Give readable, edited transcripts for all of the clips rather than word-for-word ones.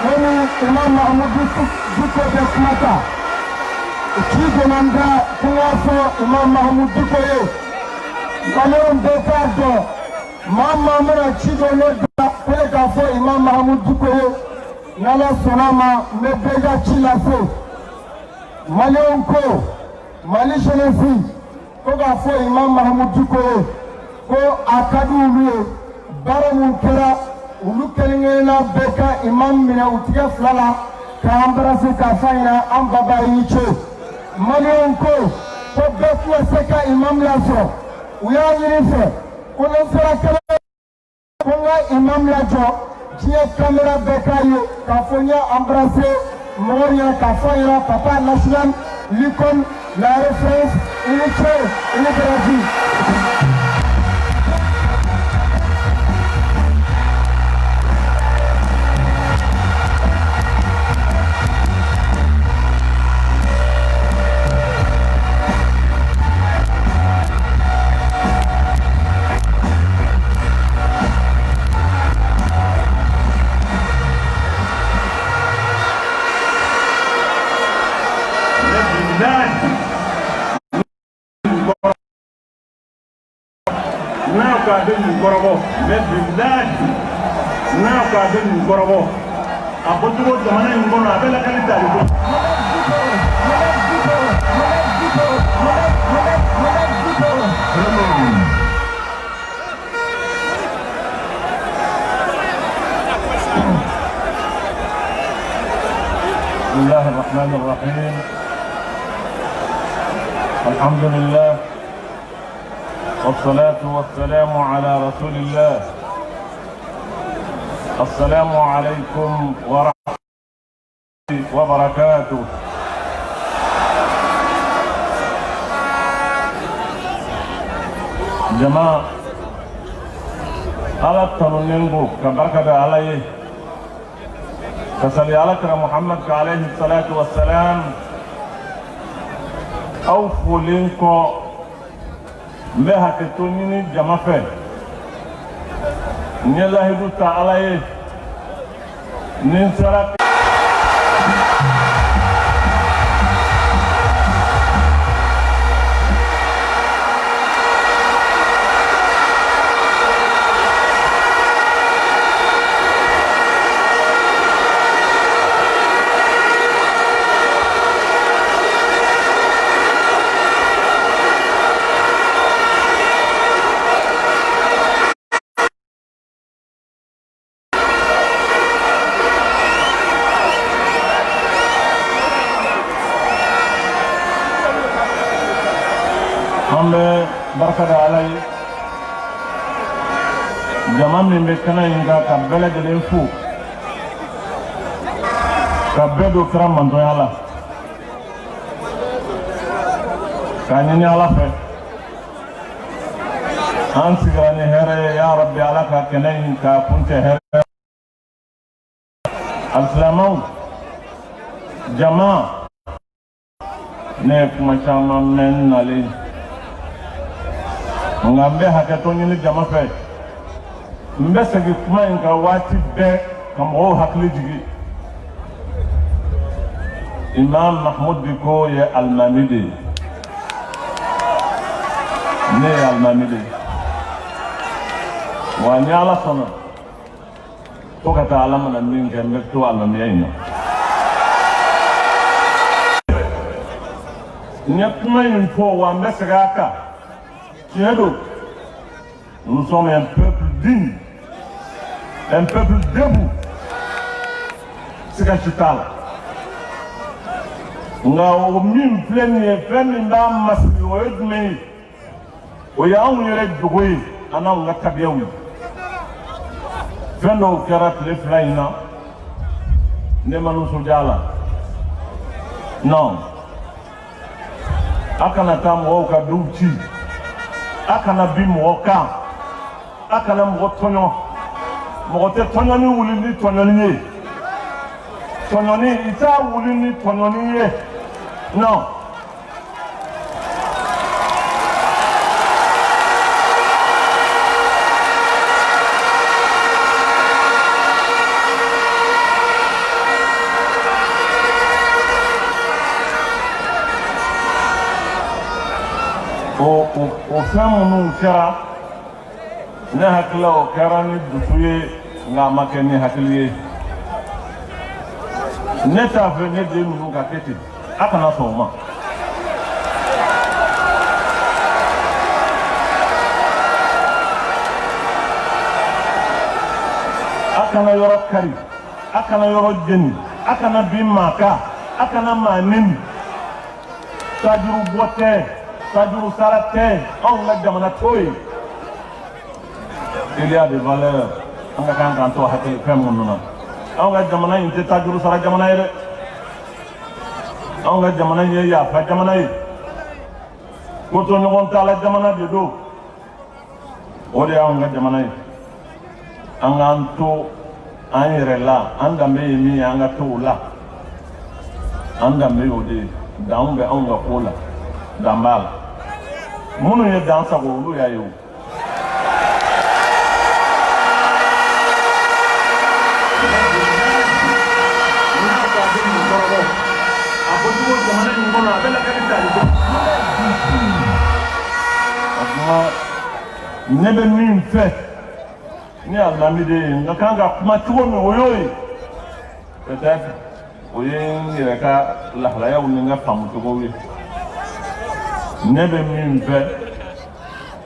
Wani Imam Mahmoud Diko de Kumata. Qui demanda pour Imam Mahmoud Diko ye. Malon Bekardo. Mama mera chido ne da pele ka fo Imam Mahmoud Diko ye. Nala sonama me bega chila fo. Malon ko Mali Jeunesse ko ka fo Imam Mahmoud Diko ye. Ko akadu lui baramun kera ulu kelingena beka imam mina utiya flala ka embrasser ka fayna am baba yiche malion ko beku seka imam la so uya yirife ko no sera kala ko nga imam la jo tie camera beka yo ka fonya embrasser moria ka fayna papa national l'icône la référence une gratuit. mais billahi n'a pas de ngorobo abotugo jamana ngono abela kalita liko بسم الله الرحمن الرحيم الحمد لله والصلاة والسلام على رسول الله. السلام عليكم ورحمة الله وبركاته. جماعة على التنينبو كبركة عليه كسلي على محمد عليه الصلاة والسلام أوفوا لينكو مها كتونيني جمافة نيلا هدو تعالى ننسرق barkada alay jama min be kana inga ka bele de fu ka bedo kram mando yala ka ni ala fe an sigani here ya rabbi alaka kenayin ka kunte here al-salamu jama ne kuma chama men nale ngambe hakatoni ni jama fe mbese gi kuma inga wati be kamo hakli jigi imam mahmoud biko ya al-mamidi ne al-mamidi wa ni ala sana to kata alama na min gambe to al-mamiyina ni kuma info wa mbese gaka nous sommes un peuple digne, un peuple debout. C'est que tu parles. Nous avons mis plein de femmes dans ma cité. Nous avons mis les doués, nous avons mis les tabiaouis. Fin de carat les flaïna, ne manu sojala. Non. Akana tam roka douti. Akana bi moka akana motonyo mote tonyoni wulini tonyoni tonyoni ita wulini tonyoni ye non o fɛn minnu kɛra ne hakili la o kɛra ni dusu ye nka a ma kɛ ni hakili ye ne t'a fɛ ne den ninnu ka kɛ ten a kana sɔn o ma a kana yɔrɔ kari a kana yɔrɔ jeni a kana bin maa kan a kana maa neni tajuru bɔ tɛ tajuru sara tɛ anw ka jamana to ye il y a des valeurs an ka kan k'an to hakili fɛn minnu na anw ka jamana in tɛ tajuru sara jamana ye dɛ anw ka jamana in ye yafa jamana ye ko to ɲɔgɔn t'a la jamana de don o de y'anw ka jamana ye an k'an to an yɛrɛ la an danbe ye min ye an ka to o la an danbe y'o de ye dan bɛ anw ka ko la dan b'a la minnu ye dan sago olu y'a ye o ne bɛ min fɛ ni alimami de ye n ka kan ka kuma cogo min o y'o ye peut-être o ye n yɛrɛ ka lahalayaw ni n ka faamu cogow ye ne bɛ min fɛ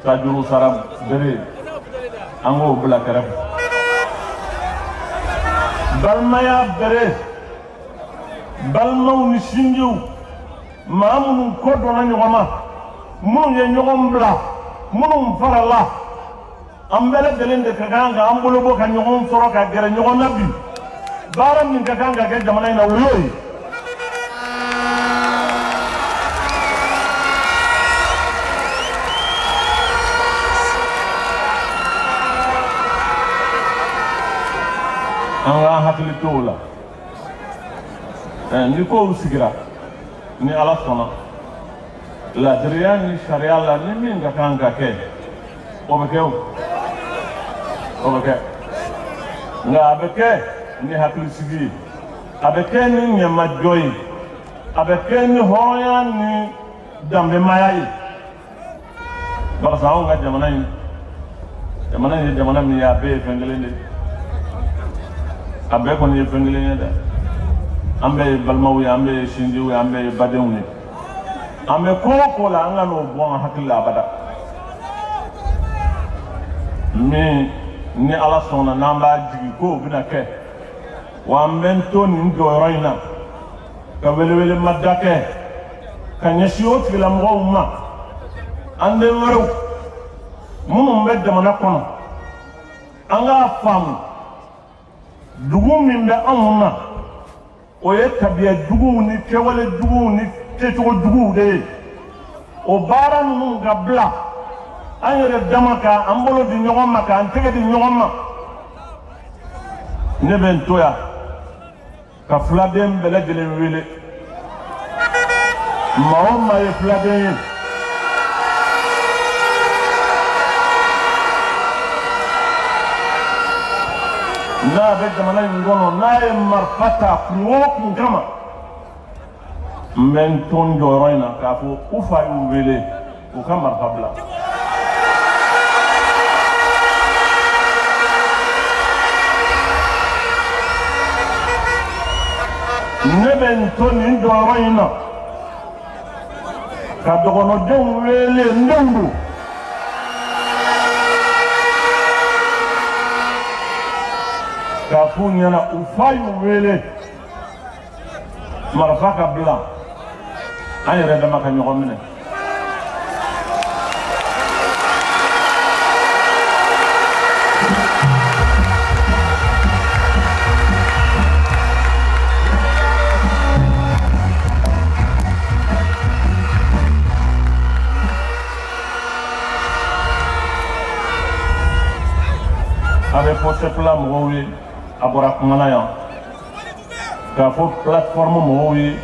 tajuru sara bere an k'o bila kɛrɛfɛ balimaya bere balimaw ni sinjiw maa minnu ko donna ɲɔgɔn ma minnu ye ɲɔgɔn bila minnu farala an bɛɛ lajɛlen de ka kan ka an bolo bɔ ka ɲɔgɔn sɔrɔ ka gɛrɛ ɲɔgɔn na bi baara min ka kan ka kɛ jamana in na o y'o ye an k'an hakili to o la ni kow sigira ni ala sɔnna ladiriya ni sariya la ni min ka kan ka kɛ o bɛ kɛ o bɛ kɛ nka a bɛ kɛ ni hakilisigi ye a bɛ kɛ ni ɲɛmajɔ ye a bɛ kɛ ni hɔrɔnya ni danbemaya ye barisa anw ka jamana in ye jamana min ye a bɛɛ ye fɛn kelen de a bɛɛ kɔni ye fɛn kelen ye dɛ an bɛɛ ye balimaw ye an bɛɛ ye sinjiw ye an bɛɛ ye badenw ye an bɛ ko o ko la an ka n'o bɔ an hakili la abada min ni ala sɔnna n'an b'a jigi k'o bɛna kɛ wa an bɛ n to nin jɔyɔrɔ in na ka welewelemada kɛ ka ɲɛsin o tigilamɔgɔw ma an den wɛrɛw minnu bɛ jamana kɔnɔ an k'a faamu dugu min bɛ anw na o ye tabiya juguw ni kɛwale juguw ni kɛcogo juguw de ye o baara ninnu ka bila an yɛrɛ dama k'an bolo di ɲɔgɔn ma k'an tɛgɛ di ɲɔgɔn ma ne bɛ n to yan ka filaden bɛɛ lajɛlen wele maa o maa ye filaden ye n'a bɛ jamana in kɔnɔ n'a ye marifa ta kun o kun kama n bɛ n to n jɔyɔrɔ in na k'a fɔ u fa y'u wele u ka marifa bila ne bɛ n to nin jɔyɔrɔ in na ka dɔgɔnɔdenw wele n denw don k'a f'u ɲɛna u fa y'u wele marifa ka bila an yɛrɛ dama ka ɲɔgɔn minɛ a bɛ fɔ sɛpila mɔgɔw ye a bɔra kuma na yan k'a fɔ plateforme mɔgɔw ye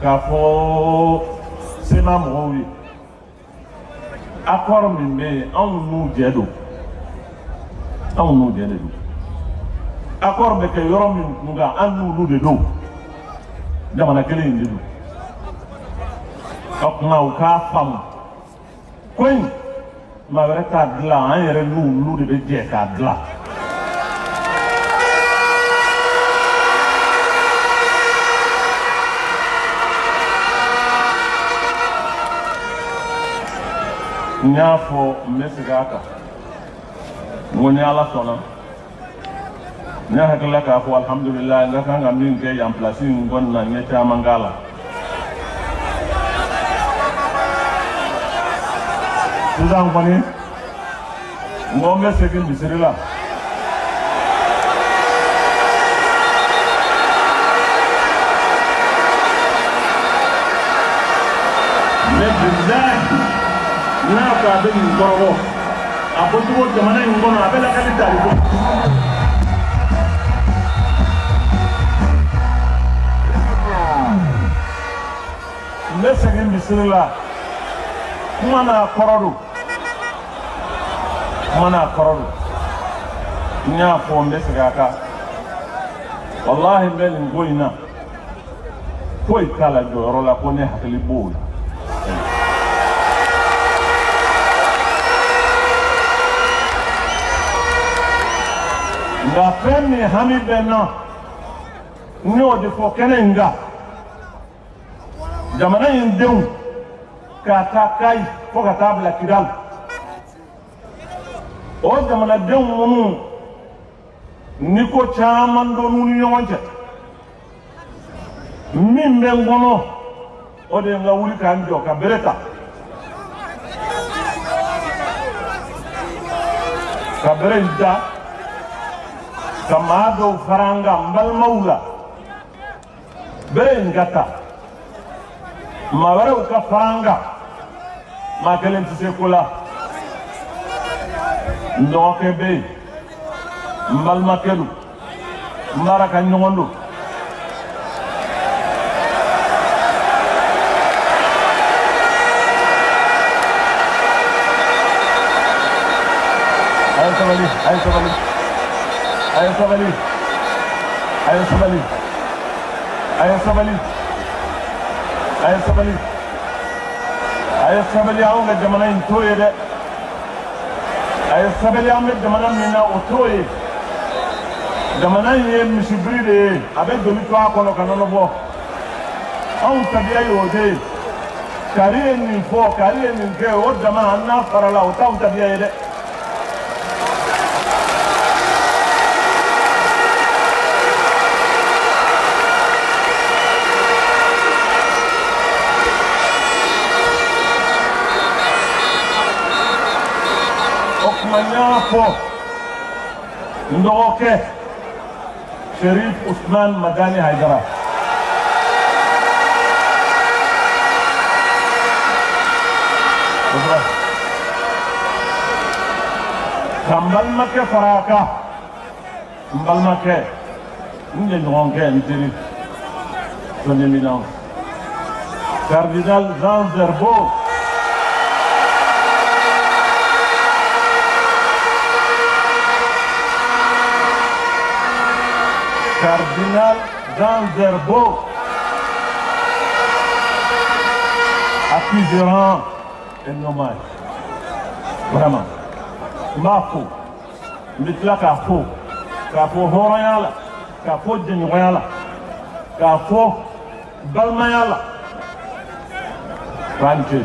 k'a fɔ sema mɔgɔw ye accord min bɛ yen anw n'u jɛ don anw n'u jɛ de don accord bɛ kɛ yɔrɔ min kun kan an n'olu de don jamana kelen in de don o kuma u k'a faamu koyi maa wɛrɛ t'a dilan an yɛrɛ n'olu de bɛ jɛ k'a dilan. n y'a fɔ n bɛ segin a kan n ko ni ala sɔnna ne hakilila k'a fɔ alhamdulilayi n ka kan ka min kɛ yan pilasi in kɔni na n ye caman k'a la. sisan kɔni n ko n bɛ segin misiri la. ne bilahi n'a ko a bɛ nin kɔrɔbɔ a ko cogo jamana in kɔnɔ a bɛ lakali tali ko. n bɛ segin misiri la kuma n'a kɔrɔ don kuma n'a kɔrɔ don n y'a fɔ n bɛ segin a kan walahi n bɛ nin ko in na foyi t'a la jɔyɔrɔ la ko ne hakili b'o la. nka fɛn min hami bɛ n na n y'o de fɔ kɛnɛ in kan jamana in denw k'a taa Kayi fo ka taa bila Kidali o jamanadenw minnu ni ko caman dɔn n'u ni ɲɔgɔn cɛ min bɛ n kɔnɔ o de ye n ka wuli k'an jɔ ka bere ta ka bere in da ka maa dɔw fara n kan n balimaw la bere in ka ta maa wɛrɛw ka fara n kan maa kelen tɛ se ko la n dɔgɔkɛ bɛ yen n balimakɛ don n baara ka ɲɔgɔn don a ye sabali a ye sabali a ye sabali a ye sabali a ye sabali a ye sabali a ye sabali anw ka jamana in t'o ye dɛ a ye sabali an bɛ jamana min na o t'o ye jamana in ye misibiri de ye a bɛ joli to a kɔnɔ ka nɔnɔ bɔ anw tabiya ye o de ye kari ye nin fɔ kari ye nin kɛ o dama an n'a farala o t'anw tabiya ye dɛ. Fɔ n dɔgɔkɛ Sherif Usman Madani Haidara ka n balimakɛ fara a kan n balimakɛ n jɛɲɔgɔnkɛ n teri son éminence cardinal Jean Zerbo Cardinal Jean Zerbo, à qui je rends un hommage. Vraiment. Mafo, mitla kafo, kafo horayala, kafo jenyoyala, kafo balmayala. Ranche.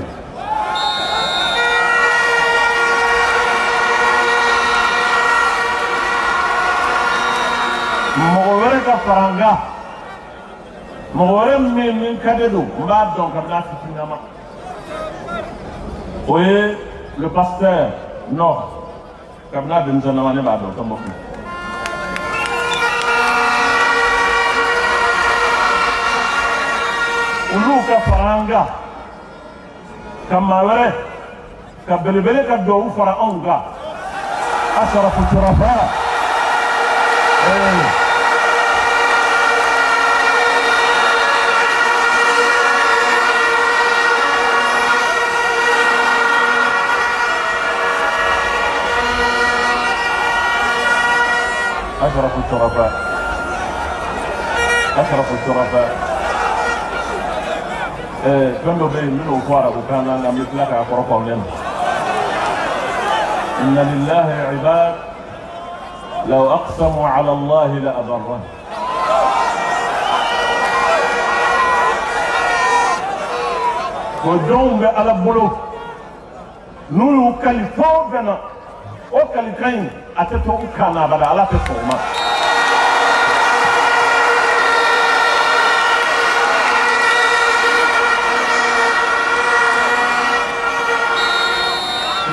mɔgɔ wɛrɛ ka fara n kan mɔgɔ wɛrɛ min ka di don n b'a dɔn kabini a fitininama o ye le pasteur Nord kabini a denmisɛnnama ne b'a dɔn Tɔnbɔkutu olu ka fara n kan ka maa wɛrɛ ka belebele ka duwawu fara anw kan Asarafu Turafa أشرف الشرفاء أشرف الشرفاء كانوا بين منه فارغ وكان أنا مثلك أقرب لنا إن لله عباد لو أقسموا على الله لأبرهم. وجوم على بلو نور كالفوبنا أو كالكين أتتو كنا بلا على تسوما.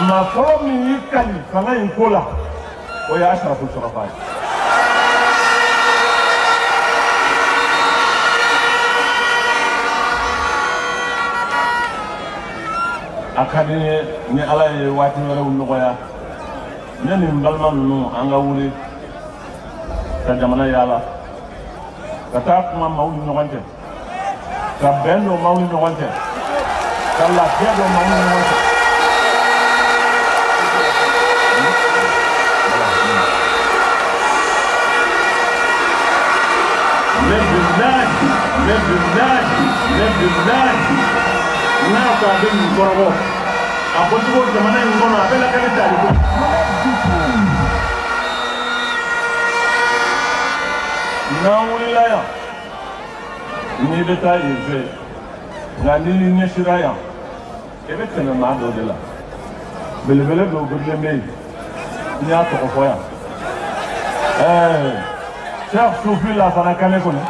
ما فرمي يكلي فما ينقوله ويا أشرف الشرفاء. akadini ni ala ye waati wɛrɛw nɔgɔya ne ni n balima ninnu an ka wuli ka jamana yaala ka taa kuma maaw ni ɲɔgɔn cɛ ka bɛn don maaw ni ɲɔgɔn cɛ ka lafiya don maaw ni ɲɔgɔn cɛ. n'a ko a bɛ nin kɔrɔbɔ a ko cogo jamana in kɔnɔ a bɛ lakali tali ko n'an wulila yan n'i bɛ taa yen fɛ nka n'i ɲɛsira yan i bɛ tɛmɛ maa dɔ de la belebele dɔw birilen bɛ yen n'i y'a tɔgɔ fɔ yan Cheikh Soufi Lassana Kane kɔni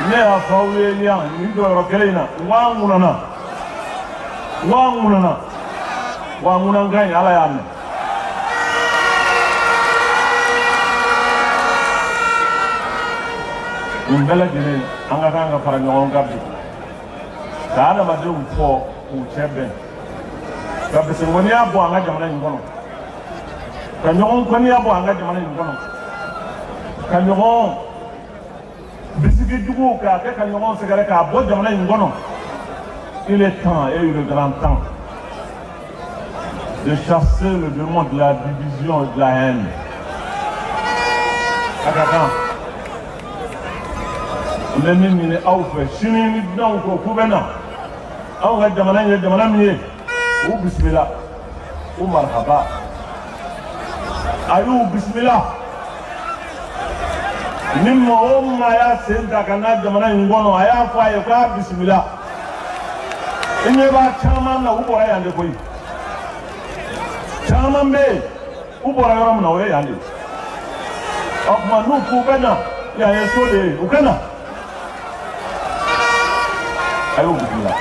ne y'a fɔ aw ye yan nin jɔyɔrɔ kelen in na wa ŋunankan in ala y'a mɛn nin bɛɛ lajɛlen an ka kan ka fara ɲɔgɔn kan bi ka adamadenw fɔ k'u cɛ bɛn ka bisimilaniya bɔ an ka jamana in kɔnɔ ka ɲɔgɔn kɔniya bɔ an ka jamana in kɔnɔ ka ɲɔgɔn bisigi juguw k'a kɛ ka ɲɔgɔn sɛgɛrɛ k'a bɔ jamana in kɔnɔ. Il est temps et le grand temps de chasser le démon de la division et de la haine. A ka kan n bɛ min ɲini aw fɛ sini ni dunanw ko k'u bɛ na anw ka jamana in ye jamana min ye u bisimila u marhaba a y'u bisimila. ni mɔgɔ o maa y'a sen ta ka na jamana in kɔnɔ a y'a fɔ a ye k'a bisimila i ɲɛ b'a caman na u bɔra yan de koyi caman bɛ yen u bɔra yɔrɔ min na o ye yan de o tuma n'u k'u bɛ na yan ye so de ye u ka na a y'u bisimila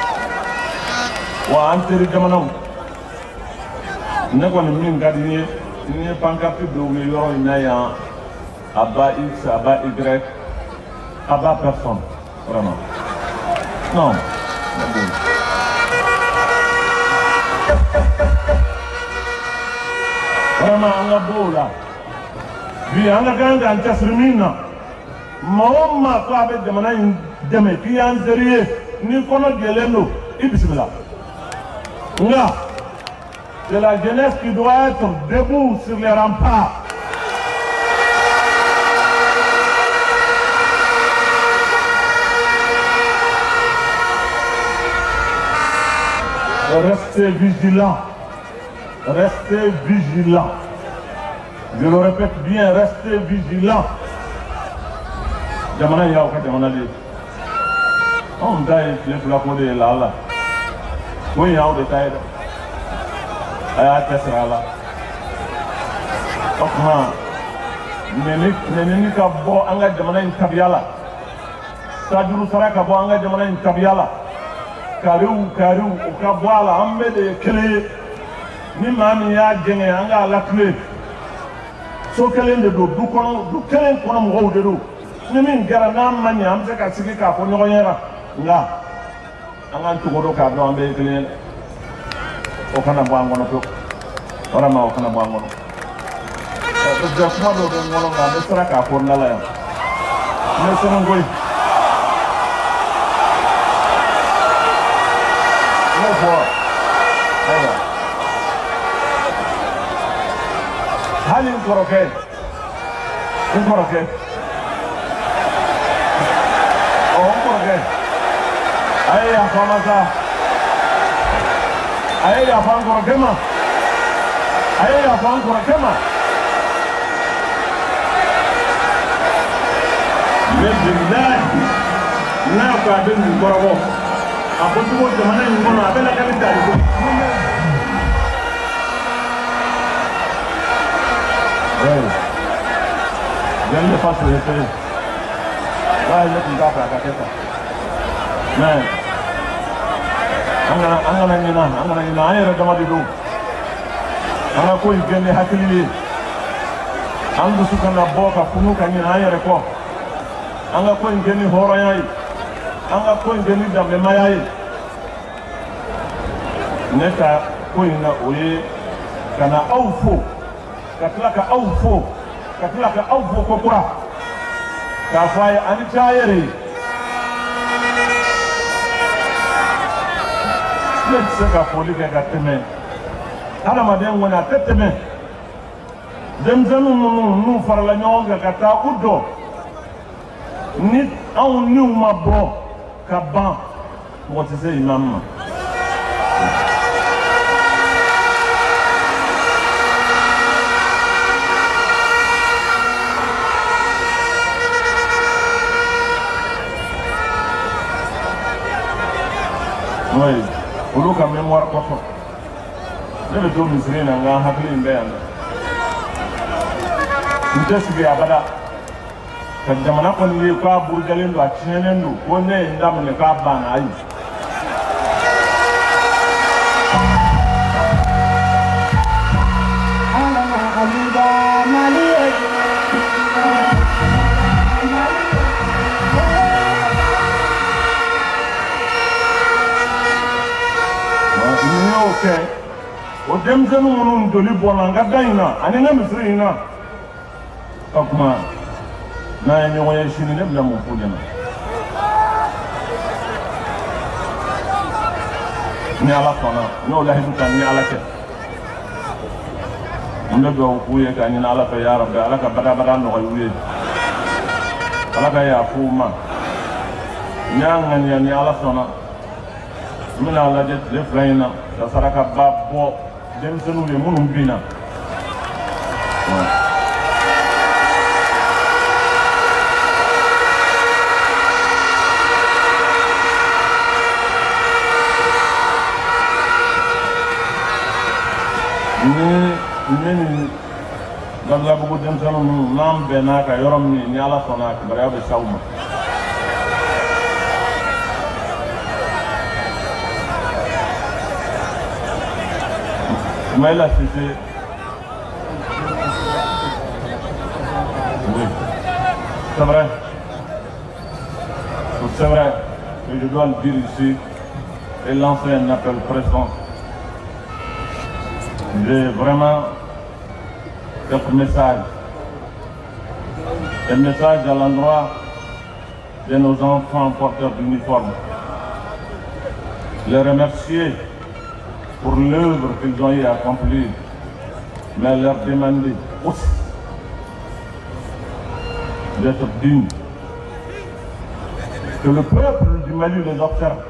wa an teri jamanaw ne kɔni min ka di n ye n ye pancarte dɔw ye yɔrɔ in na yan. À bas X, à bas Y, à bas personne, vraiment. Non. Vraiment, on a beau là. Puis, on a quand même un terminé. Maman, toi, avec des manières de mes clients derrière, ni qu'on a gueulé nous, et bismillah. Là, c'est la jeunesse qui doit être debout sur les remparts. Restez vigilants. Restez vigilants. Je le répète bien, restez vigilants. Jamana yaw ka jamana de. On taille le flacon de là. Oui, yaw de taille. Aya tesra là. Okma. Neni ka bo anga jamana in tabiyala. Sajuru saraka bo anga jamana in tabiyala. Kariu u ka bɔ a la an bɛɛ de ye kelen ye ni maa min y'a jɛngɛ an k'a lakile so kelen de don du kelen kɔnɔ mɔgɔw de don ni min kɛra n'a ma ɲɛ an bɛ se ka sigi k'a fɔ ɲɔgɔn ɲɛna nka an k'an cogo dɔn k'a dɔn an bɛɛ ye kelen ye o kana bɔ an kɔnɔ pewu walama o kana bɔ an kɔnɔ kuma dɔ bɛ n kɔnɔ nka n bɛ siran k'a fɔ n da la yan n bɛ sɛbɛn koyi. Hali n kɔrɔkɛ n kɔrɔkɛ aye ya fama sa aye ya fan ko kema aye ya fan ko kema billahi na ka bin gorobo abu tuwo jamana ni ngono abela kan tari ko Jangan lepas itu. Wah, ini tidak apa kata. Nah, angana ni ayah ramai itu. Angana kau ini hati ini. Angdu suka nak bawa kunu kani ayah reko. Angana kau ini horayai. Angana kau ini dah memayai. Neta kau ini oye kana awfu. Katilaka awfu. Katilaka awfu kokura. Kafai ani chayeri. Let's go for the gateme. Alamadem wana teteme. Demzanu no farla nyonga kata udo. Ni au ni mabo kaban. What is it, imam? Oui, olu ka mémoire kɔfɛ ne bɛ to misiri na n ka hakili in bɛ yan dɛ n tɛ sigi abada ka jamana kɔni ye k'a burujalen don a tiɲɛnen don ko ne ye n daminɛ k'a banna ayi o denmisɛnnin minnu joli bɔnna n ka da in na ani n ka misiri in na ka kuma n'an ye ɲɔgɔn ye sini ne bɛna mun f'u ɲɛna ni ala sɔnna n'o lahidu ta ni ala cɛ n bɛ dugawu k'u ye k'a ɲini ala fɛ ya rabbi ala ka badabada nɔgɔya u ye ala ka yafa u ma n y'a ŋaniya ni ala sɔnna n bɛna lajɛ tile fila in na ka sarakaba bɔ denmisɛnninw ye minnu binna ne ni Galabugu denmisɛnninw ninnu n'an bɛnna ka yɔrɔ min ni ala sɔnna kibaruya bɛ s'aw ma Ismaïla Cissé, oui, c'est vrai, et je dois le dire ici et lancer un appel pressant. J'ai vraiment quelques messages, un message à l'endroit de nos enfants porteurs d'uniforme. Les remercier pour l'œuvre qu'ils ont eu à accomplir, mais leur demander aussi d'être dignes, que le peuple du Mali les observe,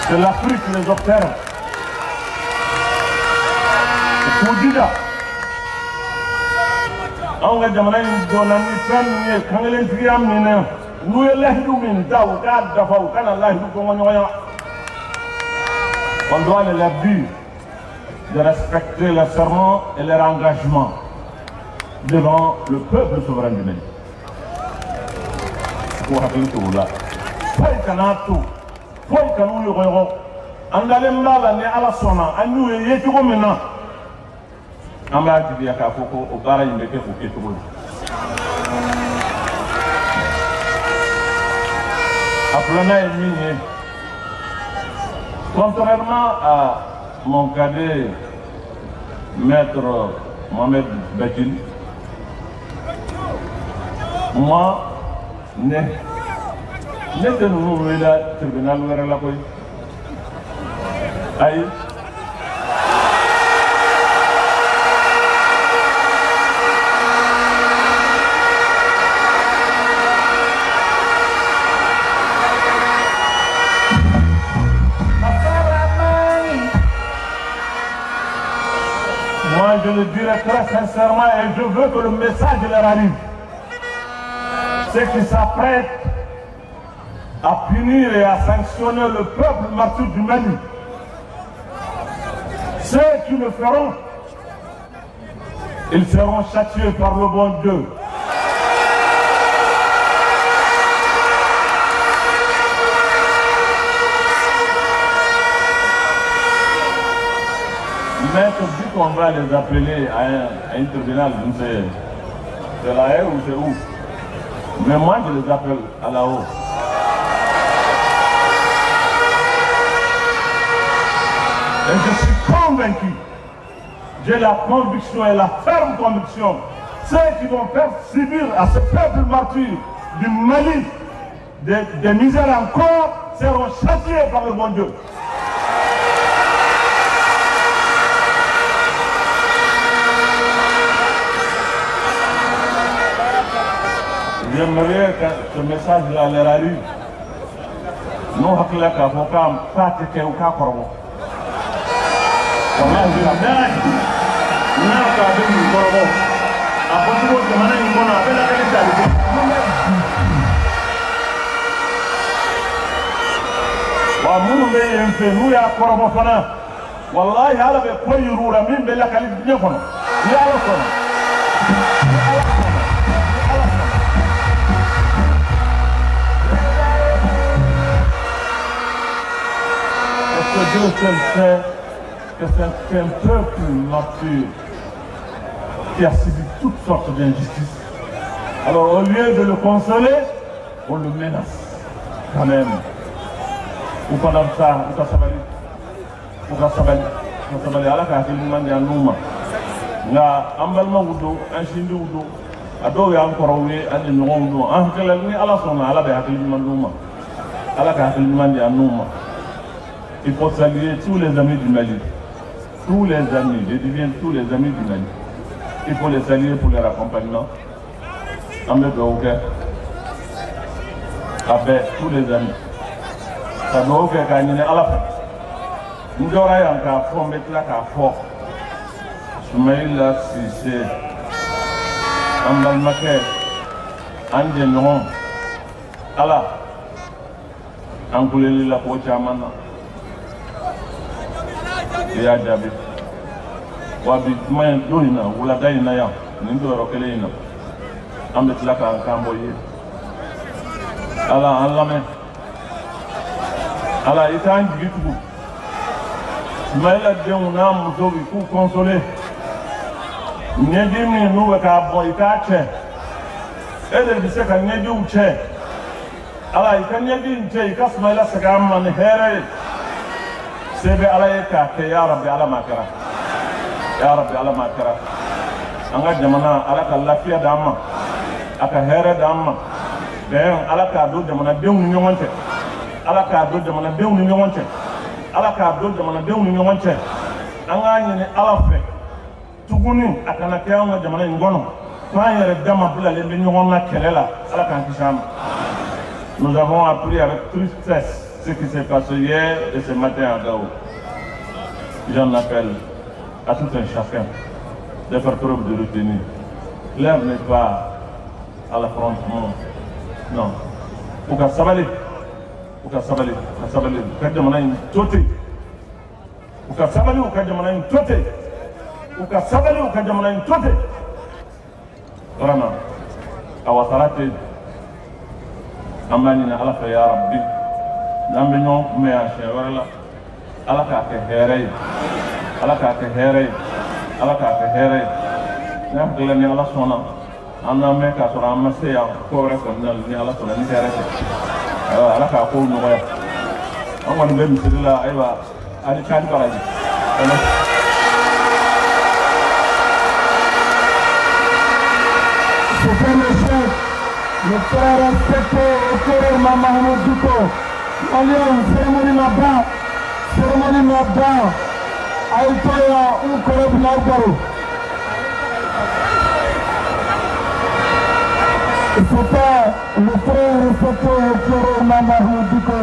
que l'Afrique les observe. Pour dire, on a demandé une femme quand elle est amenée, nous sommes on doit les leur dire de respecter le serment et leur engagement devant le peuple souverain du Mali. Pour rappeler tout là. Faut que nous le voyons. En allant là, on est à la sona, on nous est tout comme maintenant. On va dire qu'à Foko, au Bara, il me fait Foko tout. Appelons-nous et minier. Contrairement à mon cadet, maître Mohamed Betil, moi, je suis venu au tribunal de la police. Aïe. je le dirai très sincèrement et je veux que le message leur arrive. Ceux qui s'apprêtent à punir et à sanctionner le peuple martyr du Mali, ceux qui le feront, ils seront châtiés par le bon Dieu. Mais que dit qu'on va les appeler à un tribunal, c'est la haie ou c'est où? Mais moi je les appelle à la haut. Et je suis convaincu, j'ai la conviction et la ferme conviction, ceux qui vont faire subir à ce peuple martyr du Mali des misères encore seront châtiés par le bon Dieu. J'aimerais que ce message-là leur arrive. Nous, hakila ka fɔ k'a tɛ kɛ u k'a kɔrɔbɔ. Walahi bilahi, n'a k'a bɛ nin kɔrɔbɔ, a fɔ cogo jamana in kɔnɔ a bɛ lakali tali kɛ. Wa minnu bɛ yen fɛ n'u y'a kɔrɔbɔ fana, walahi Ala bɛ ko yir'u la min bɛ lakali diɲɛ kɔnɔ. Ni Ala sɔnna. Que Dieu seul sait que c'est un peuple mature qui a subi toutes sortes d'injustices. Alors au lieu de le consoler, on le menace quand même. Ou pendant ça, ou ka sabali, ala ka hakili ɲuman di an n'u ma. Nka an balimaw don, an sindiw don, a dɔw y'an kɔrɔw ye, an ni ɲɔgɔnw don. An hakilila ni Ala sɔnna, Ala bɛ hakili ɲuman d'u ma. Ala ka hakili ɲuman di an n'u ma. Il faut saluer tous les amis du Mali. Tous les amis, je deviens tous les amis du Mali. Il faut les saluer pour leur accompagnement. Avec tous les amis. Ça doit être gagné à la fin. Nous avons un fond, mettre là qu'à fort. Soumaïla, si c'est un balmaquet, un dénon, Allah, un coulé la poche à mana. Ya jabi wabi mayan donina wala dayina ya ni do kele ina ambe tlaka kambo yi ala allame ala itan gitu maila de una muso bi ku consoler nyedi mi nu ka bo itache ele bi se ka nyedi uche ala ikanyedi nche ikasmaila sagama ni here sebe ala yeka ke ya rabbi ala makara ya rabbi ala makara anga jamana ala ka lafiya dama aka here dama ben ala ka do jamana dew ni ñongonte ala ka do jamana dew ni ñongonte ala ka do jamana dew ni ñongonte anga ñini ala fe tuguni akana ke anga jamana ngono fa yere dama bula le ñongona kelela ala ka kisam. Nous avons appris avec tristesse ce qui s'est passé hier et ce matin à Gao. J'en appelle à tout un chacun de faire preuve de retenue. L'heure n'est pas à l'affrontement. Non. Pour qu'à Sabali, Kadjamana une toté. Pour qu'à Sabali, ou Kadjamana une toté. Pour qu'à Sabali, ou Kadjamana une toté. Vraiment. Awatarate. Amanina alafa ya Rabbi. Nambe ñoo me a shewala ala ka ke here ala ka ke here ala ka ke here na dela ni ala sona anna me ka sura amma se ya ko re ko ni ala sona ni here ala ka ko no ya an wani be misila aywa ali kan baraji c'est le chef le frère respecté au cœur Mamadou Diko. Aliou cérémonie Maba Aïtoya ou Korob Naugaro. C'était le frère respecté au cœur Mamadou Diko.